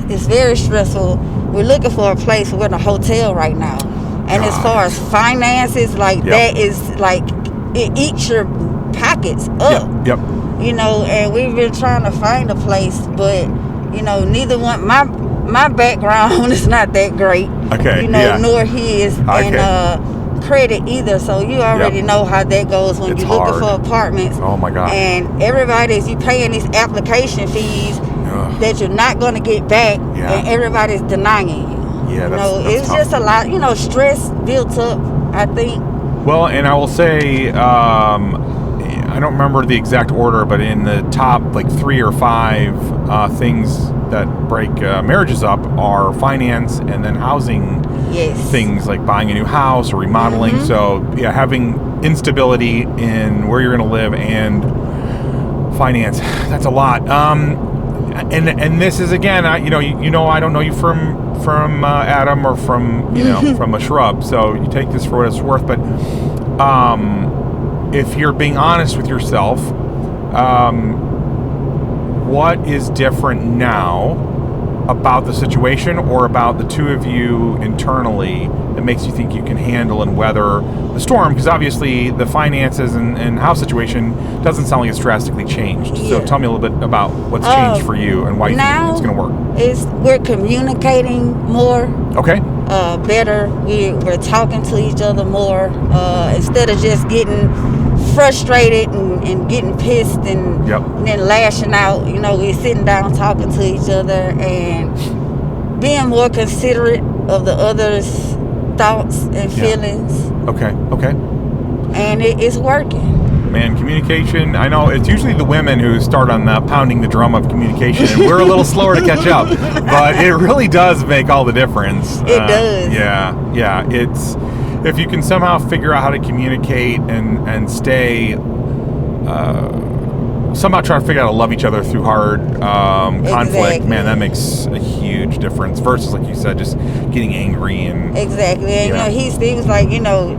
J: is very stressful. We're looking for a place. We're in a hotel right now, and as far as finances, that is it eats your pockets up.
A: Yep.
J: And we've been trying to find a place, but neither one. My background is not that great.
A: Okay.
J: Nor his, and credit either. So you already know how that goes when you're looking for apartments.
A: Oh my God.
J: And everybody's paying these application fees that you're not going to get back, and everybody's denying you.
A: Yeah,
J: it's
A: tough.
J: just a lot. Stress built up, I think.
A: Well, and I will say, I don't remember the exact order, but in the top 3 or 5 things that break marriages up are finance and then housing.
J: Yes.
A: Things like buying a new house or remodeling.
J: Mm-hmm.
A: So yeah, having instability in where you're going to live and finance, that's a lot. And this is again, I don't know you from Adam or from from a shrub. So you take this for what it's worth. But if you're being honest with yourself, what is different now about the situation or about the two of you internally that makes you think you can handle and weather the storm? Because obviously the finances and house situation doesn't sound like it's drastically changed.
J: Yeah.
A: So tell me a little bit about what's changed for you and why you think it's going to work.
J: We're communicating more.
A: Okay.
J: Better. We're talking to each other more instead of just getting frustrated and getting pissed and then lashing out. We're sitting down talking to each other and being more considerate of the other's thoughts and feelings.
A: Okay.
J: And it's working.
A: Man, communication, I know it's usually the women who start on pounding the drum of communication, and we're a little slower to catch up, but it really does make all the difference.
J: It does.
A: Yeah. It's, if you can somehow figure out how to communicate and stay, somehow try to figure out how to love each other through hard conflict,
J: exactly.
A: Man, that makes a huge difference versus, like you said, just getting angry and...
J: Exactly. And, he was like,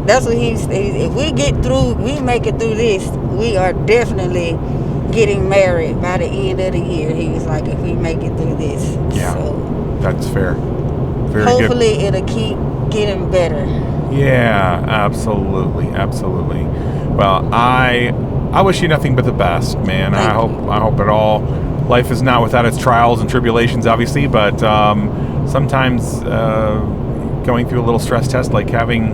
J: that's what if we get through, we make it through this, we are definitely getting married by the end of the year. He was like, if we make it through this.
A: Yeah,
J: so
A: that's fair. Very
J: hopefully
A: good.
J: It'll keep getting better.
A: Yeah, absolutely. Well, I wish you nothing but the best, man. I hope it all. Life is not without its trials and tribulations, obviously, but sometimes going through a little stress test, like having,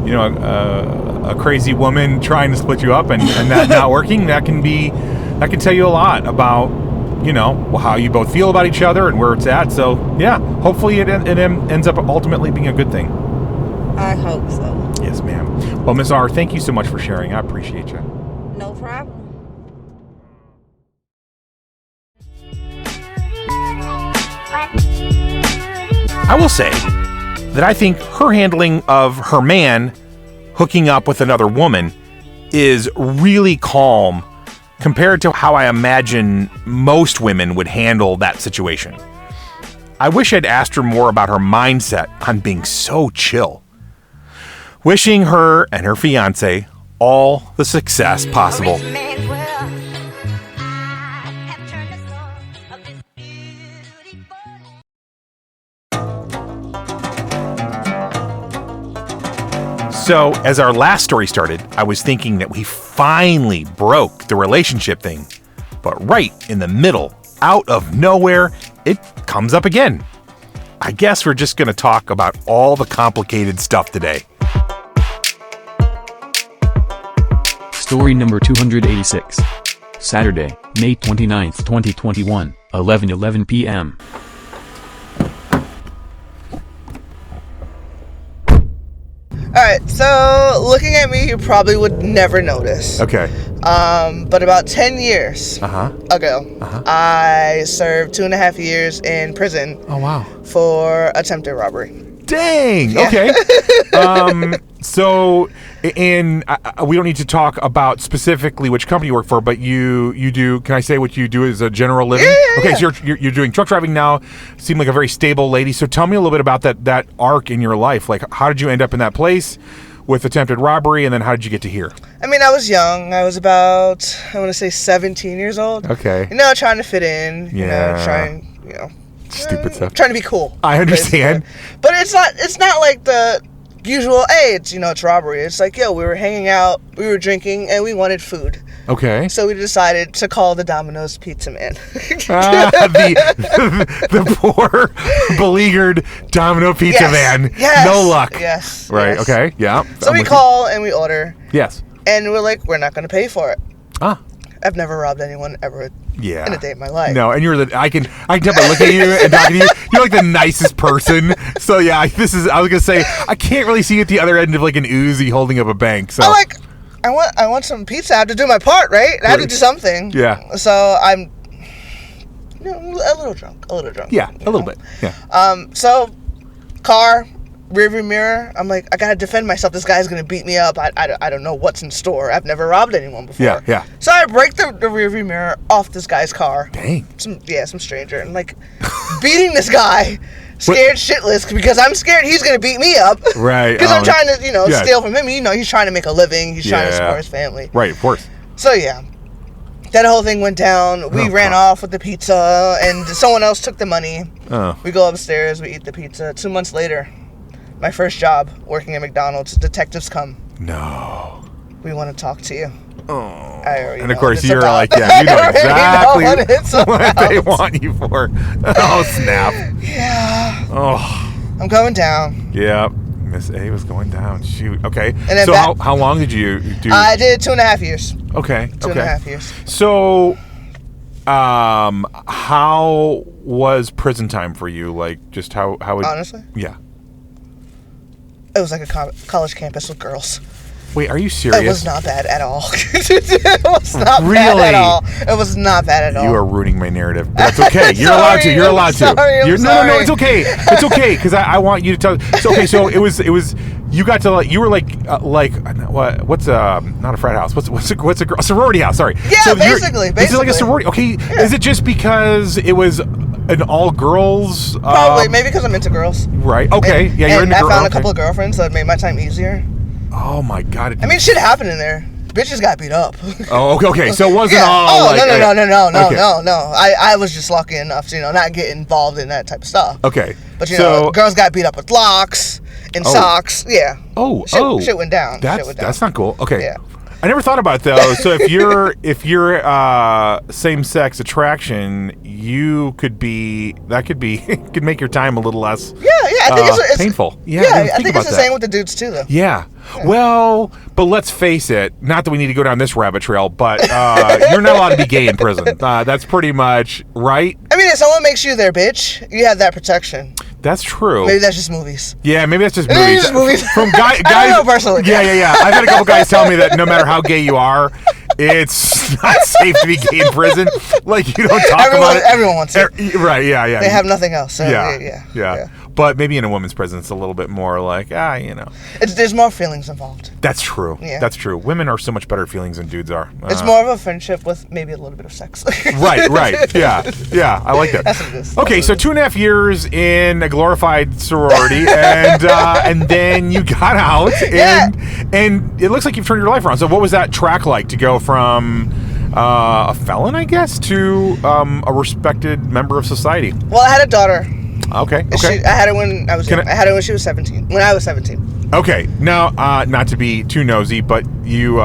A: a crazy woman trying to split you up and that not working, that can tell you a lot about, how you both feel about each other and where it's at. So yeah, hopefully it ends up ultimately being a good thing.
J: I hope so.
A: Yes, ma'am. Well, Ms. R, thank you so much for sharing. I appreciate you.
J: No problem.
A: I will say that I think her handling of her man hooking up with another woman is really calm compared to how I imagine most women would handle that situation. I wish I'd asked her more about her mindset on being so chill. Wishing her and her fiancé all the success possible. So, as our last story started, I was thinking that we finally broke the relationship thing. But right in the middle, out of nowhere, it comes up again. I guess we're just going to talk about all the complicated stuff today.
B: Story number 286. Saturday, May 29th, 2021, 11:11 p.m.
K: Alright, so looking at me, you probably would never notice.
A: Okay.
K: But about 10 years ago, I served 2.5 years in prison.
A: Oh, wow.
K: For attempted robbery.
A: Dang!
K: Yeah.
A: Okay. So, we don't need to talk about specifically which company you work for, but you do. Can I say what you do as a general living?
K: Yeah,
A: okay, so you're doing truck driving now. Seem like a very stable lady. So tell me a little bit about that arc in your life. Like, how did you end up in that place with attempted robbery, and then how did you get to here?
K: I mean, I was young. I was about, I want to say 17 years old.
A: Okay.
K: Trying to fit in. Trying,
A: stupid stuff.
K: Trying to be cool.
A: I understand.
K: Basically. But it's not like the usual, hey, it's robbery. It's like, we were hanging out, we were drinking, and we wanted food.
A: Okay.
K: So we decided to call the Domino's Pizza Man.
A: The poor, beleaguered Domino Pizza Man.
K: Yes.
A: No luck.
K: Yes.
A: Right.
K: Yes.
A: Okay. Yeah.
K: So we call and we order.
A: Yes.
K: And we're like, we're not going to pay for it.
A: Ah.
K: I've never robbed anyone ever in a day of my life.
A: No, and I can tell by looking at you and talking to you, you're like the nicest person. So yeah, I was gonna say I can't really see you at the other end of like an Uzi holding up a bank. So
K: I want some pizza. I have to do my part, right? I have to do something.
A: Yeah.
K: So I'm a little drunk.
A: Yeah, a little bit. Yeah.
K: So car, rearview mirror. I'm like, I gotta defend myself. This guy's gonna beat me up. I don't know what's in store. I've never robbed anyone before.
A: Yeah.
K: So I break the rearview mirror off this guy's car.
A: Dang.
K: Some stranger, and like beating this guy. Scared shitless because I'm scared he's gonna beat me up.
A: Right.
K: Because I'm trying to, steal from him. He's trying to make a living. He's trying to support his family.
A: Right, of course.
K: So yeah, that whole thing went down. We ran off with the pizza, and someone else took the money.
A: Oh.
K: We go upstairs. We eat the pizza. 2 months later, my first job working at McDonald's. Detectives come.
A: No.
K: We want to talk to you.
A: Oh.
K: And
A: of course you're like, yeah, you know exactly what they want you for. Oh, snap.
K: Yeah.
A: Oh.
K: I'm going down.
A: Yeah. Miss A was going down. Shoot. Okay.
K: And then
A: so how long did you do?
K: I did 2.5 years.
A: Okay.
K: 2.5 years.
A: So, how was prison time for you? Like, just how would...
K: Honestly?
A: Yeah.
K: It was like a college campus with girls.
A: Wait, are you serious?
K: It was not bad at all. It was not bad at all. It was not bad at all.
A: You are ruining my narrative. But that's okay. You're allowed to. You're allowed to. No, it's okay. It's okay because I want you to tell. So, okay, so it was. You got to you were like what's not a frat house? What's a sorority house? Sorry.
K: Yeah,
A: so
K: basically.
A: This is like a sorority. Okay, yeah. Is it just because it was an all girls?
K: Probably, maybe because I'm into girls.
A: Right. Okay.
K: And,
A: yeah, you're into girls.
K: I found a couple of girlfriends that made my time easier.
A: Oh my God!
K: I mean, shit happened in there. Bitches got beat up.
A: Oh, okay. So it wasn't all.
K: Oh, no. I was just lucky enough to not get involved in that type of stuff.
A: Okay.
K: But girls got beat up with locks and socks. Yeah. Shit went down.
A: That's not cool. Okay.
K: Yeah.
A: I never thought about it, though. So if you're same-sex attraction, you could make your time a little less
K: I think it's
A: painful.
K: I think it's the same with the dudes too, though.
A: Yeah. Well, but let's face it. Not that we need to go down this rabbit trail, but you're not allowed to be gay in prison. That's pretty much right.
K: I mean, if someone makes you their bitch, you have that protection.
A: That's true.
K: Maybe that's just movies.
A: Yeah, maybe that's just movies. From guys.
K: I don't know personally.
A: Yeah. I've had a couple guys tell me that no matter how gay you are, it's not safe to be gay in prison. Like, you don't talk about it.
K: Everyone wants it.
A: Right, yeah.
K: They have nothing else. So
A: yeah. But maybe in a woman's prison, it's a little bit more like,
K: there's more feelings involved.
A: That's true.
K: Yeah.
A: That's true. Women are so much better at feelings than dudes are.
K: It's more of a friendship with maybe a little bit of sex.
A: Right. Yeah, I like that.
K: That's what it is.
A: Okay, so 2.5 years in a glorified sorority, and then you got out, and it looks like you've turned your life around. So what was that track like to go from a felon, I guess, to a respected member of society?
K: Well, I had a daughter.
A: Okay.
K: I had her when I was young. I had her when she was 17. When I was 17.
A: Okay. Now, not to be too nosy, but you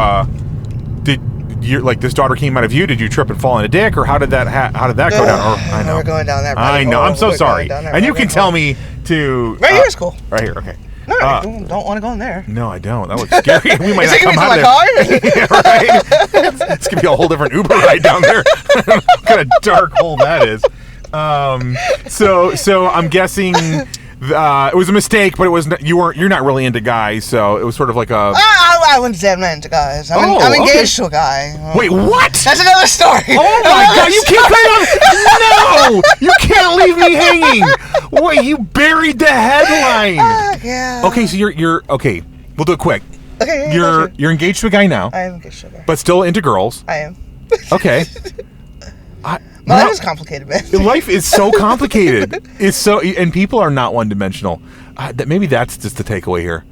A: this daughter came out of you. Did you trip and fall in a dick, or how did that go down?
K: I know we're going down that.
A: I know. I'm so sorry. And you can tell me to.
K: Right here is cool.
A: Right here. Okay.
K: No, don't want to go in there.
A: No, I don't. That looks scary. We might
K: Is
A: not
K: it
A: come
K: gonna
A: out
K: be
A: of it. Yeah, right. It's gonna be a whole different Uber ride down there. What kind of dark hole that is. So I'm guessing it was a mistake, but it was you're not really into guys, so it was sort of like a.
K: I wouldn't say I'm not into guys. I'm engaged to a guy.
A: Wait, what?
K: That's another story.
A: Oh my God! You can't No, you can't leave me hanging. Wait, you buried the headline.
K: Yeah.
A: Okay, so you're okay. We'll do it quick.
K: Okay.
A: You're engaged to a guy now.
K: I am engaged to a guy.
A: But still into girls.
K: I am.
A: Okay.
K: My life is complicated, man.
A: Life is so complicated. And people are not one-dimensional. Maybe that's just the takeaway here.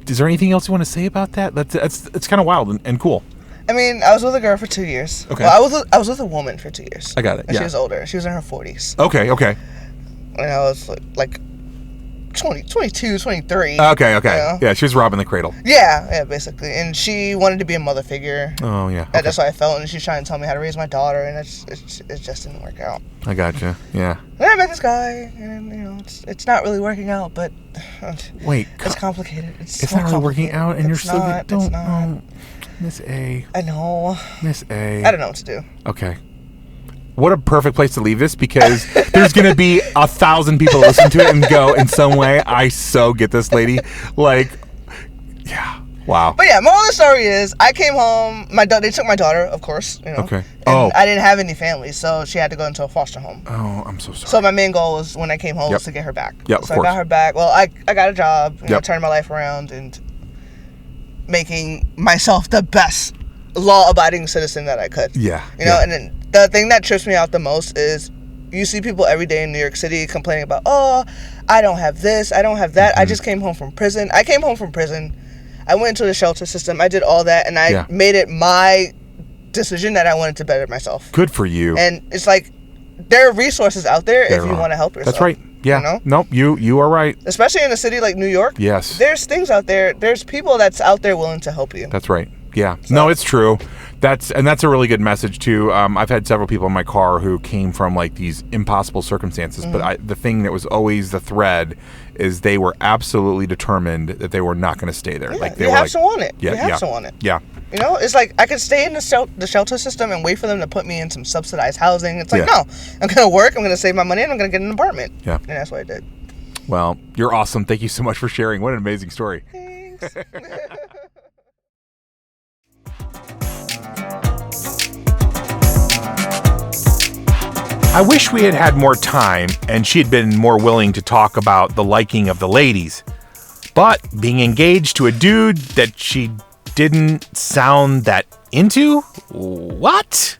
A: Is there anything else you want to say about that? It's kind of wild and cool.
K: I mean, I was with a girl for 2 years.
A: Okay.
K: Well, I was with a woman for 2 years.
A: I got it.
K: And she was older. She was in her 40s.
A: Okay.
K: And I was like 22, 23.
A: Okay.
K: You know?
A: Yeah, she was robbing the cradle.
K: Yeah, basically. And she wanted to be a mother figure.
A: Oh, yeah. Okay.
K: That's how I felt. And she's trying to tell me how to raise my daughter, and it just didn't work out.
A: I gotcha. Yeah.
K: Then I met this guy, and it's not really working out, but
A: wait,
K: it's complicated.
A: It's not really working out, and you're still good.
K: Don't.
A: Miss A.
K: I know.
A: Miss A.
K: I don't know what to do.
A: Okay. what a perfect place to leave this, because there's going to be 1,000 people listen to it and go, in some way, I so get this lady. Like, yeah. Wow.
K: But yeah, moral of the story is, I came home. They took my daughter, of course.
A: Okay.
K: And I didn't have any family, so she had to go into a foster home.
A: Oh, I'm so sorry.
K: So my main goal was, when I came home, was to get her back.
A: Yep,
K: so I got her back. Well, I got a job, turning my life around and making myself the best law-abiding citizen that I could.
A: Yeah.
K: And then the thing that trips me out the most is, you see people every day in New York City complaining about, oh, I don't have this, I don't have that. I just came home from prison. I came home from prison. I went into the shelter system. I did all that, and I made it my decision that I wanted to better myself.
A: Good for you.
K: And it's like, there are resources out there if you want to help yourself.
A: That's right. Yeah. Nope, you are right.
K: Especially in a city like New York.
A: Yes.
K: There's things out there. There's people that's out there willing to help you.
A: That's right. Yeah. So. No, it's true. That's a really good message too. I've had several people in my car who came from like these impossible circumstances, but the thing that was always the thread is they were absolutely determined that they were not going to stay there.
K: Yeah,
A: like they
K: you
A: were
K: have
A: like,
K: to want it.
A: Yeah,
K: you have to want it.
A: Yeah.
K: It's like I could stay in the shelter system and wait for them to put me in some subsidized housing. It's like, no, I'm going to work, I'm going to save my money, and I'm going to get an apartment.
A: Yeah.
K: And that's what I did.
A: Well, you're awesome. Thank you so much for sharing. What an amazing story.
K: Thanks.
A: I wish we had had more time and she had been more willing to talk about the liking of the ladies. But being engaged to a dude that she didn't sound that into? What?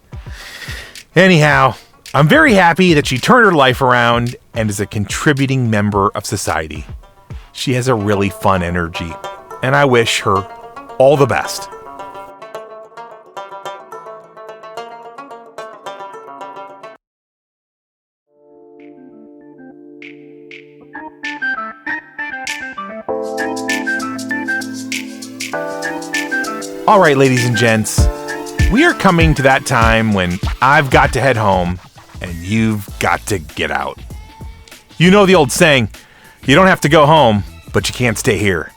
A: Anyhow, I'm very happy that she turned her life around and is a contributing member of society. She has a really fun energy, and I wish her all the best. All right, ladies and gents, we are coming to that time when I've got to head home and you've got to get out. You know the old saying, you don't have to go home, but you can't stay here.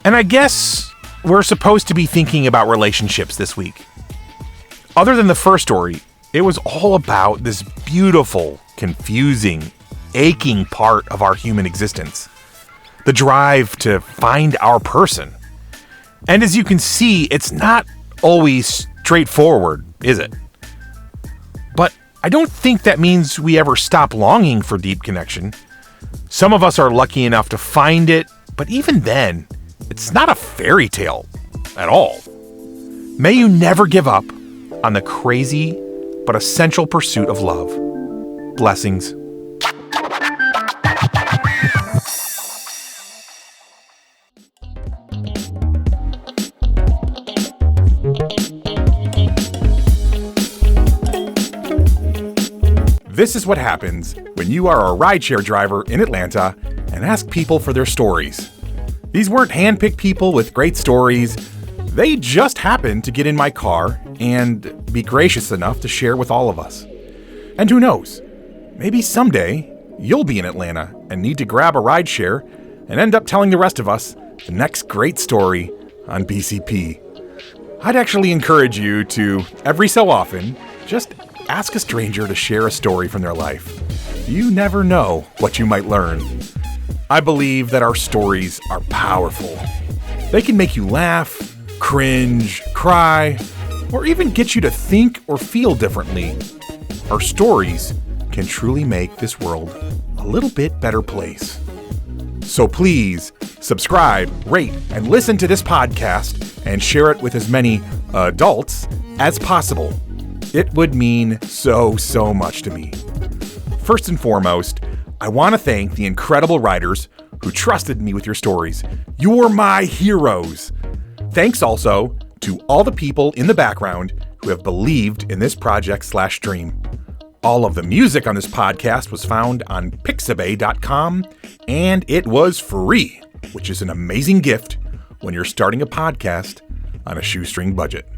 A: And I guess we're supposed to be thinking about relationships this week. Other than the first story, it was all about this beautiful, confusing, aching part of our human existence. The drive to find our person. And as you can see, it's not always straightforward, is it? But I don't think that means we ever stop longing for deep connection. Some of us are lucky enough to find it, but even then, it's not a fairy tale at all. May you never give up on the crazy but essential pursuit of love. Blessings. This is what happens when you are a rideshare driver in Atlanta and ask people for their stories. These weren't handpicked people with great stories. They just happened to get in my car and be gracious enough to share with all of us. And who knows, maybe someday you'll be in Atlanta and need to grab a rideshare and end up telling the rest of us the next great story on BCP. I'd actually encourage you to, every so often, just ask a stranger to share a story from their life. You never know what you might learn. I believe that our stories are powerful. They can make you laugh, cringe, cry, or even get you to think or feel differently. Our stories can truly make this world a little bit better place. So please subscribe, rate, and listen to this podcast and share it with as many adults as possible. It would mean so much to me. First and foremost, I want to thank the incredible writers who trusted me with your stories. You're my heroes. Thanks also to all the people in the background who have believed in this project/dream. All of the music on this podcast was found on pixabay.com, and it was free, which is an amazing gift when you're starting a podcast on a shoestring budget.